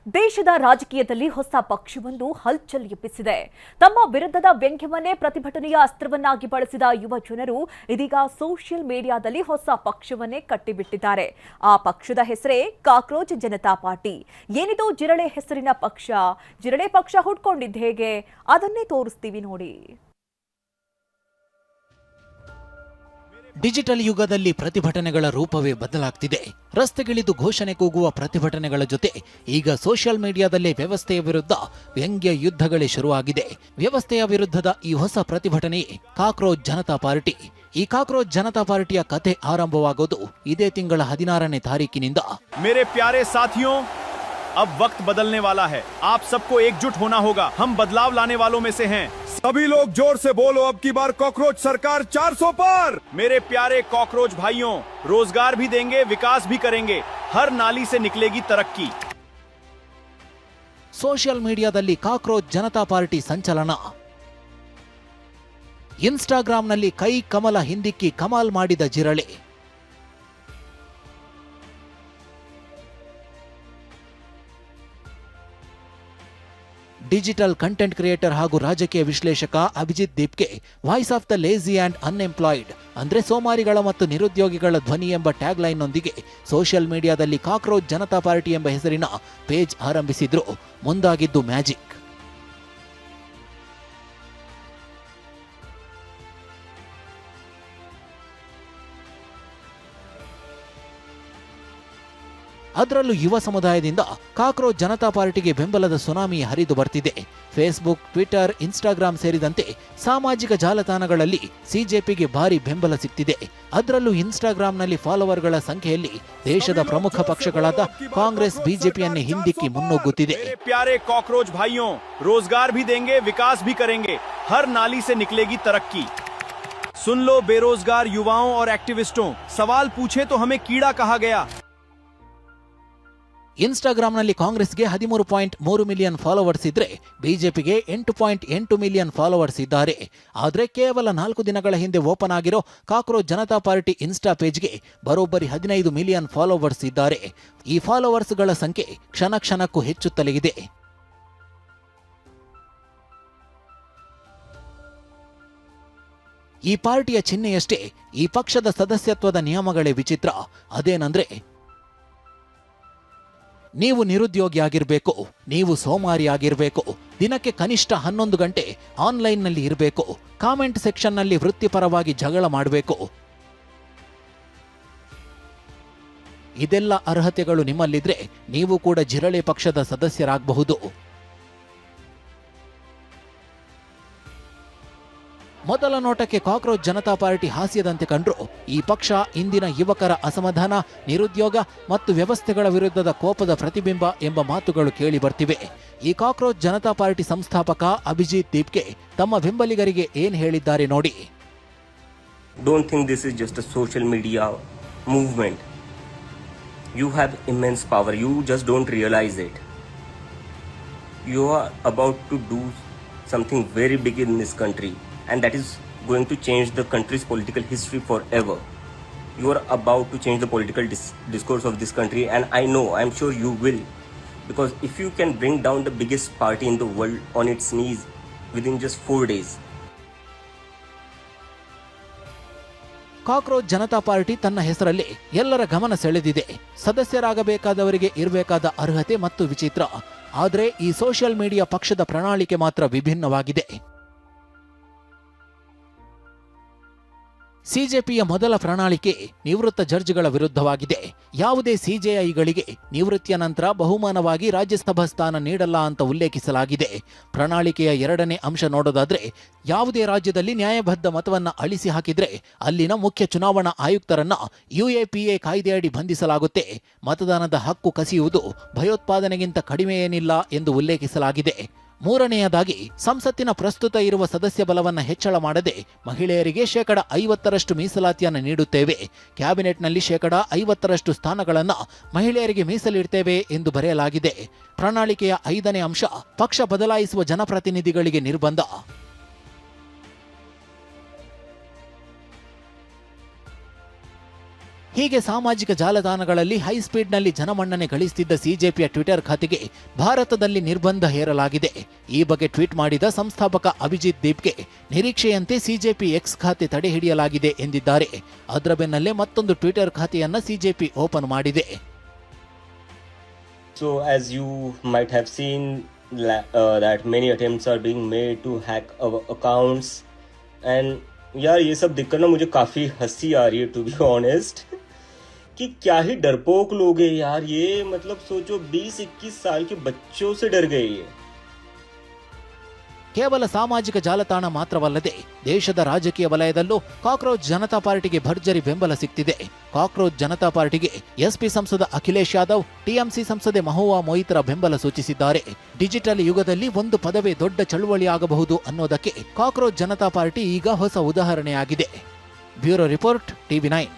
ದೇಶದ ರಾಜಕೀಯದಲ್ಲಿ ಹೊಸ ಪಕ್ಷವೊಂದು ಹಲ್ಚಲ್ ಎಬ್ಬಿಸಿದೆ. ತಮ್ಮ ವಿರುದ್ಧದ ವ್ಯಂಗ್ಯವನ್ನೇ ಪ್ರತಿಭಟನೆಯ ಅಸ್ತ್ರವನ್ನಾಗಿ ಬಳಸಿದ ಯುವ ಜನರು ಇದೀಗ ಸೋಷಿಯಲ್ ಮೀಡಿಯಾದಲ್ಲಿ ಹೊಸ ಪಕ್ಷವನ್ನೇ ಕಟ್ಟಿಬಿಟ್ಟಿದ್ದಾರೆ. ಆ ಪಕ್ಷದ ಹೆಸರೇ ಕಾಕ್ರೋಚ್ ಜನತಾ ಪಾರ್ಟಿ. ಏನಿದು ಜಿರಳೆ ಹೆಸರಿನ ಪಕ್ಷ? ಜಿರಳೆ ಪಕ್ಷ ಹುಟ್ಕೊಂಡಿದ್ದು ಹೇಗೆ? ಅದನ್ನೇ ತೋರಿಸ್ತೀವಿ ನೋಡಿ. ಡಿಜಿಟಲ್ ಯುಗದಲ್ಲಿ ಪ್ರತಿಭಟನೆಗಳ ರೂಪವೇ ಬದಲಾಗ್ತಿದೆ. ರಸ್ತೆಗಿಳಿದು ಘೋಷಣೆ ಕೂಗುವ ಪ್ರತಿಭಟನೆಗಳ ಜೊತೆ ಈಗ ಸೋಷಿಯಲ್ ಮೀಡಿಯಾದಲ್ಲೇ ವ್ಯವಸ್ಥೆಯ ವಿರುದ್ಧ ವ್ಯಂಗ್ಯ ಯುದ್ಧಗಳೇ ಶುರುವಾಗಿದೆ. ವ್ಯವಸ್ಥೆಯ ವಿರುದ್ಧದ ಈ ಹೊಸ ಪ್ರತಿಭಟನೆಯೇ ಕಾಕ್ರೋಚ್ ಜನತಾ ಪಾರ್ಟಿ. ಈ ಕಾಕ್ರೋಚ್ ಜನತಾ ಪಾರ್ಟಿಯ ಕಥೆ ಆರಂಭವಾಗೋದು ಇದೇ ತಿಂಗಳ 16ನೇ ತಾರೀಕಿನಿಂದ. मेरे प्यारे साथियों, अब वक्त बदलने वाला है. आप सबको एकजुट होना होगा. हम बदलाव लाने वालों में से हैं. सभी लोग जोर से बोलो, अब की बार कॉकरोच सरकार 400 पार. मेरे प्यारे कॉकरोच भाइयों, रोजगार भी देंगे, विकास भी करेंगे. हर नाली से निकलेगी तरक्की. ಸೋಷಿಯಲ್ ಮೀಡಿಯಾದಲ್ಲಿ ಕಾಕ್ರೋಚ್ ಜನತಾ ಪಾರ್ಟಿ ಸಂಚಲನ. ಇನ್ಸ್ಟಾಗ್ರಾಂನಲ್ಲಿ ಕೈ ಕಮಲ ಹಿಂದಿಕ್ಕಿ ಕಮಾಲ್ ಮಾಡಿದ ಜಿರಳೆ. ಡಿಜಿಟಲ್ ಕಂಟೆಂಟ್ ಕ್ರಿಯೇಟರ್ ಹಾಗೂ ರಾಜಕೀಯ ವಿಶ್ಲೇಷಕ ಅಭಿಜಿತ್ ದೀಪ್ಗೆ voice of the lazy and unemployed ಅಂದ್ರೆ ಸೋಮಾರಿಗಳ ಮತ್ತು ನಿರುದ್ಯೋಗಿಗಳ ಧ್ವನಿ ಎಂಬ ಟ್ಯಾಗ್ ಲೈನ್ ನೊಂದಿಗೆ ಸೋಷಿಯಲ್ ಮೀಡಿಯಾದಲ್ಲಿ ಕಾಕ್ರೋಚ್ ಜನತಾ ಪಾರ್ಟಿ ಎಂಬ ಹೆಸರಿನ ಪೇಜ್ ಆರಂಭಿಸಿದ್ರು. ಮುಂದಾಗಿದ್ದು ಮ್ಯಾಜಿಕ್. ಅದರಲ್ಲೂ ಯುವ ಸಮುದಾಯದಿಂದ ಕಾಕ್ರೋಚ್ ಜನತಾ ಪಾರ್ಟಿಗೆ ಬೆಂಬಲದ ಸುನಾಮಿ ಹರಿದು ಬರ್ತಿದೆ. ಫೇಸ್ಬುಕ್, ಟ್ವಿಟರ್, ಇನ್ಸ್ಟಾಗ್ರಾಂ ಸೇರಿದಂತೆ ಸಾಮಾಜಿಕ ಜಾಲತಾಣಗಳಲ್ಲಿ ಸಿಜೆಪಿಗೆ ಭಾರಿ ಬೆಂಬಲ ಸಿಗ್ತಿದೆ. ಅದರಲ್ಲೂ ಇನ್ಸ್ಟಾಗ್ರಾಂನಲ್ಲಿ ಫಾಲೋವರ್ಗಳ ಸಂಖ್ಯೆಯಲ್ಲಿ ದೇಶದ ಪ್ರಮುಖ ಪಕ್ಷಗಳಾದ ಕಾಂಗ್ರೆಸ್, ಬಿಜೆಪಿಯನ್ನೇ ಹಿಂದಿಕ್ಕಿ ಮುನ್ನುಗ್ಗುತ್ತಿದೆ. प्यारे कॉकरोच भाइयों, रोजगार भी देंगे, विकास भी करेंगे. हर नाली से निकलेगी तरक्की. सुन लो बेरोजगार युवाओं और एक्टिविस्टों, सवाल पूछे तो हमें कीड़ा कहा गया. ಇನ್ಸ್ಟಾಗ್ರಾಂನಲ್ಲಿ ಕಾಂಗ್ರೆಸ್ಗೆ 13.3 ಮಿಲಿಯನ್ ಫಾಲೋವರ್ಸ್ ಇದ್ರೆ ಬಿಜೆಪಿಗೆ 8.8 ಮಿಲಿಯನ್ ಫಾಲೋವರ್ಸ್ ಇದ್ದಾರೆ. ಆದರೆ ಕೇವಲ 4 ದಿನಗಳ ಹಿಂದೆ ಓಪನ್ ಆಗಿರೋ ಕಾಕ್ರೋಚ್ ಜನತಾ ಪಾರ್ಟಿ ಇನ್ಸ್ಟಾ ಪೇಜ್ಗೆ ಬರೋಬ್ಬರಿ 15 ಮಿಲಿಯನ್ ಫಾಲೋವರ್ಸ್ ಇದ್ದಾರೆ. ಈ ಫಾಲೋವರ್ಸ್ಗಳ ಸಂಖ್ಯೆ ಕ್ಷಣ ಕ್ಷಣಕ್ಕೂ ಹೆಚ್ಚುತ್ತಲೇ ಇದೆ. ಈ ಪಾರ್ಟಿಯ ಚಿಹ್ನೆಯಷ್ಟೇ ಈ ಪಕ್ಷದ ಸದಸ್ಯತ್ವದ ನಿಯಮಗಳೇ ವಿಚಿತ್ರ. ಅದೇನಂದ್ರೆ, ನೀವು ನಿರುದ್ಯೋಗಿ ಆಗಿರಬೇಕು, ನೀವು ಸೋಮಾರಿ ಆಗಿರಬೇಕು, ದಿನಕ್ಕೆ ಕನಿಷ್ಠ 11 ಗಂಟೆ ಆನ್ಲೈನ್ನಲ್ಲಿ ಇರಬೇಕು, ಕಾಮೆಂಟ್ ಸೆಕ್ಷನ್ನಲ್ಲಿ ವೃತ್ತಿಪರವಾಗಿ ಜಗಳ ಮಾಡಬೇಕು. ಇದೆಲ್ಲ ಅರ್ಹತೆಗಳು ನಿಮ್ಮಲ್ಲಿದ್ರೆ ನೀವು ಕೂಡ ಜಿರಳೆ ಪಕ್ಷದ ಸದಸ್ಯರಾಗಬಹುದು. ಮೊದಲ ನೋಟಕ್ಕೆ ಕಾಕ್ರೋಚ್ ಜನತಾ ಪಾರ್ಟಿ ಹಾಸ್ಯದಂತೆ ಕಂಡ್ರು ಈ ಪಕ್ಷ ಇಂದಿನ ಯುವಕರ ಅಸಮಾಧಾನ, ನಿರುದ್ಯೋಗ ಮತ್ತು ವ್ಯವಸ್ಥೆಗಳ ವಿರುದ್ಧದ ಕೋಪದ ಪ್ರತಿಬಿಂಬ ಎಂಬ ಮಾತುಗಳು ಕೇಳಿ ಬರ್ತಿವೆ. ಈ ಕಾಕ್ರೋಚ್ ಜನತಾ ಪಾರ್ಟಿ ಸಂಸ್ಥಾಪಕ ಅಭಿಜಿತ್ ದೀಪ್ಗೆ ತಮ್ಮ ಬೆಂಬಲಿಗರಿಗೆ ಏನ್ ಹೇಳಿದ್ದಾರೆ ನೋಡಿ. Don't think this is just a social media movement. You have immense power. You just don't realize it. You are about to do something very big in this country. And that is going to change the country's political history forever. You are about to change the political discourse of this country, and I'm sure you will. Because if you can bring down the biggest party in the world on its knees within just 4 days. Cockroach Janata party ತನ್ನ ಹೆಸರಲ್ಲಿ ಎಲ್ಲರ ಗಮನ ಸೆಳೆದಿದೆ. ಸದಸ್ಯರಾಗಬೇಕಾದವರಿಗೆ ಇರಬೇಕಾದ ಅರ್ಹತೆ ಮತ್ತು ವಿಚಿತ್ರ. ಆದರೆ ಈ ಸೋಷಿಯಲ್ ಮೀಡಿಯಾ ಪಕ್ಷದ ಪ್ರಣಾಳಿಕೆ ಮಾತ್ರ ವಿಭಿನ್ನವಾಗಿದೆ. ಸಿಜೆಪಿಯ ಮೊದಲ ಪ್ರಣಾಳಿಕೆ ನಿವೃತ್ತ ಜಡ್ಜ್ಗಳ ವಿರುದ್ಧವಾಗಿದೆ. ಯಾವುದೇ ಸಿಜೆಐಗಳಿಗೆ ನಿವೃತ್ತಿಯ ನಂತರ ಬಹುಮಾನವಾಗಿ ರಾಜ್ಯಸಭಾ ಸ್ಥಾನ ನೀಡಲ್ಲ ಅಂತ ಉಲ್ಲೇಖಿಸಲಾಗಿದೆ. ಪ್ರಣಾಳಿಕೆಯ 2ನೇ ಅಂಶ ನೋಡೋದಾದ್ರೆ, ಯಾವುದೇ ರಾಜ್ಯದಲ್ಲಿ ನ್ಯಾಯಬದ್ಧ ಮತವನ್ನ ಅಳಿಸಿ ಹಾಕಿದ್ರೆ ಅಲ್ಲಿನ ಮುಖ್ಯ ಚುನಾವಣಾ ಆಯುಕ್ತರನ್ನ ಯುಎಪಿಎ ಕಾಯ್ದೆಯಡಿ ಬಂಧಿಸಲಾಗುತ್ತೆ. ಮತದಾನದ ಹಕ್ಕು ಕಸಿಯುವುದು ಭಯೋತ್ಪಾದನೆಗಿಂತ ಕಡಿಮೆ ಏನಿಲ್ಲ ಎಂದು ಉಲ್ಲೇಖಿಸಲಾಗಿದೆ. 3ನೇಯದಾಗಿ, ಸಂಸತ್ತಿನ ಪ್ರಸ್ತುತ ಇರುವ ಸದಸ್ಯ ಬಲವನ್ನು ಹೆಚ್ಚಳ ಮಾಡದೆ ಮಹಿಳೆಯರಿಗೆ 50% ಮೀಸಲಾತಿಯನ್ನು ನೀಡುತ್ತೇವೆ. ಕ್ಯಾಬಿನೆಟ್ನಲ್ಲಿ 50% ಸ್ಥಾನಗಳನ್ನು ಮಹಿಳೆಯರಿಗೆ ಮೀಸಲಿಡ್ತೇವೆ ಎಂದು ಬರೆಯಲಾಗಿದೆ. ಪ್ರಣಾಳಿಕೆಯ 5ನೇ ಅಂಶ, ಪಕ್ಷ ಬದಲಾಯಿಸುವ ಜನಪ್ರತಿನಿಧಿಗಳಿಗೆ ನಿರ್ಬಂಧ. ಹೀಗೆ ಸಾಮಾಜಿಕ ಜಾಲತಾಣಗಳಲ್ಲಿ ಹೈಸ್ಪೀಡ್ನಲ್ಲಿ ಜನಮನ್ನಣೆ ಗಳಿಸುತ್ತಿದ್ದ ಸಿಜೆಪಿಯ ಟ್ವಿಟರ್ ಖಾತೆಗೆ ಭಾರತದಲ್ಲಿ ನಿರ್ಬಂಧ ಹೇರಲಾಗಿದೆ. ಈ ಬಗ್ಗೆ ಟ್ವೀಟ್ ಮಾಡಿದ ಸಂಸ್ಥಾಪಕ ಅಭಿಜಿತ್ ದೀಪ್ಗೆ ನಿರೀಕ್ಷೆಯಂತೆ ಸಿಜೆಪಿ ಎಕ್ಸ್ ಖಾತೆ ತಡೆ ಹಿಡಿಯಲಾಗಿದೆ ಎಂದಿದ್ದಾರೆ. ಅದರ ಬೆನ್ನಲ್ಲೇ ಮತ್ತೊಂದು ಟ್ವಿಟರ್ ಖಾತೆಯನ್ನ ಸಿಜೆಪಿ ಓಪನ್ ಮಾಡಿದೆ. So as you might have seen that many attempts are being made to hack our accounts, and यार ये सब देखकर ना मुझे काफ़ी हंसी आ रही है टू बी ऑनेस्ट कि क्या ही डरपोक लोग हैं यार ये. मतलब सोचो 20-21 साल के बच्चों से डर गए ये. ಕೇವಲ ಸಾಮಾಜಿಕ ಜಾಲತಾಣ ಮಾತ್ರವಲ್ಲದೆ ದೇಶದ ರಾಜಕೀಯ ವಲಯದಲ್ಲೂ ಕಾಕ್ರೋಚ್ ಜನತಾ ಪಾರ್ಟಿಗೆ ಭರ್ಜರಿ ಬೆಂಬಲ ಸಿಗ್ತಿದೆ. ಕಾಕ್ರೋಚ್ ಜನತಾ ಪಾರ್ಟಿಗೆ ಎಸ್ಪಿ ಸಂಸದ ಅಖಿಲೇಶ್ ಯಾದವ್, ಟಿಎಂಸಿ ಸಂಸದೆ ಮಹುವಾ ಮೊಯಿತ್ರ ಬೆಂಬಲ ಸೂಚಿಸಿದ್ದಾರೆ. ಡಿಜಿಟಲ್ ಯುಗದಲ್ಲಿ ಒಂದು ಪದವೇ ದೊಡ್ಡ ಚಳುವಳಿಯಾಗಬಹುದು ಅನ್ನೋದಕ್ಕೆ ಕಾಕ್ರೋಚ್ ಜನತಾ ಪಾರ್ಟಿ ಈಗ ಹೊಸ ಉದಾಹರಣೆಯಾಗಿದೆ. Bureau report, TV9.